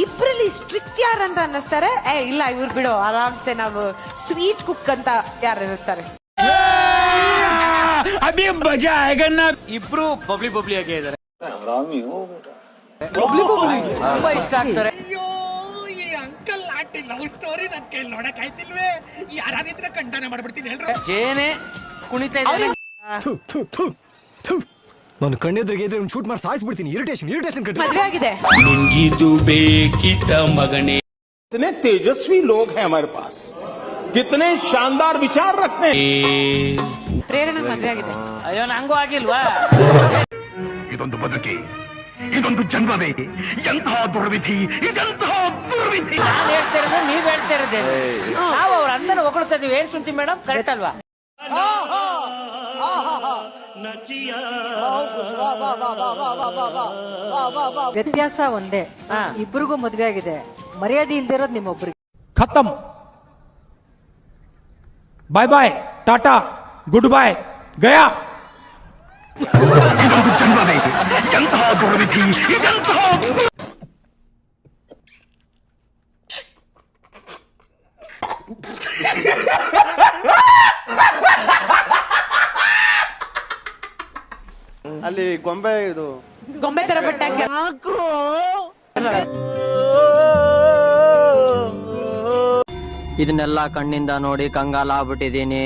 ಇಬ್ರಲ್ಲಿ strict ಯಾರಂತ ಅನ್ನಿಸ್ತಾರೆ? ಇಲ್ಲ ಇವ್ರು ಬಿಡು ಆರಾಮ್ಸೆ ನಾವು ಸ್ವೀಟ್ ಕುಕ್ ಅಂತ ಯಾರು ಅನ್ನಿಸ್ತಾರೆ? ಅಭಿ ಮಜಾ ಆಯ್ಗನ್ನ. ಇಬ್ರು ಬಬ್ಲಿ ಬಬ್ಲಿ ಆಗೇ ಇದಾರೆ. ತುಂಬಾ ಇಷ್ಟ ಆಗ್ತಾರೆ. ಅಂಕಲ್ ಆಂಟಿ ಲವ್ ಸ್ಟೋರಿ ನನ್ ಕೈಲಿ ನೋಡಕ್ ಆಯ್ತಿಲ್ವೇ? ಯಾರಾಗಿದ್ರೆ ಖಂಡನೆ ಮಾಡ್ಬಿಡ್ತೀನಿ ಹೇಳ್ರಿ. ಜೇನೆ ಕುಣಿತಾ ಇದ್ದಾರೆ. ನಾನು ಕಣ್ಣೆದ್ರಿಗೆ ಇದ್ರೆ ಶೂಟ್ ಮಾಡಿ ಸಾಯಿಸ್ಬಿಡ್ತೀನಿ. ಇರಿಟೇಷನ್ ಕಟ್ಟಿ ಮದುವೆ ಆಗಿದೆ. ನಿಂಗಿದು ಬೇಕಿತ ಮಗನೇ. कितने तेजस्वी लोग हैं हमारे पास, कितने शानदार विचार रखते हैं. ಪ್ರೇರಣೆ ಮದುವೆ ಆಗಿದೆ. ಅಯ್ಯೋ ನಂಗೂ ಆಗಿಲ್ವಾ? ಇದೊಂದು ಬದುಕಿ, ಇದೊಂದು ಜನ್ಮವೇ, ಎಂತಹ ದುರ್ವಿಧಿ, ಇದೆಂತಹ ದುರ್ವಿಧಿ. ನಾನು ಹೇಳ್ತಾ ಇರೋದು ನೀವ್ ಹೇಳ್ತಾ ಇರೋದೇ. ನಾವು ಅವ್ರ ಅಣ್ಣನ ಹೊಗಳ್ತಾ ಇದೀವಿ. ಏನ್ ಸುಂತಿ ಮೇಡಮ್, ಕರೆಕ್ಟ್ ಅಲ್ವಾ? ವ್ಯತ್ಯಾಸ ಒಂದೇ, ಇಬ್ಬರಿಗೂ ಮದುವೆ ಆಗಿದೆ. ಮರ್ಯಾದೆ ಇಲ್ದಿರೋದು ನಿಮ್ಮೊಬ್ರಿಗೆ. खत्म, bye bye, tata, good bye, गया. ಇದೊಂದು ಜನ್ಮವೇ, ಎಂತಹ ದುರ್ವಿಧಿ, ಇದೆಂತಹ ಅಲ್ಲಿ ಗೊಂಬೆ ಗೊಂಬೆ ತರ ಬಟ್ಟೆ ಇದನ್ನೆಲ್ಲ ಕಣ್ಣಿಂದ ನೋಡಿ ಕಂಗಾಲ ಆಗ್ಬಿಟ್ಟಿದೀನಿ.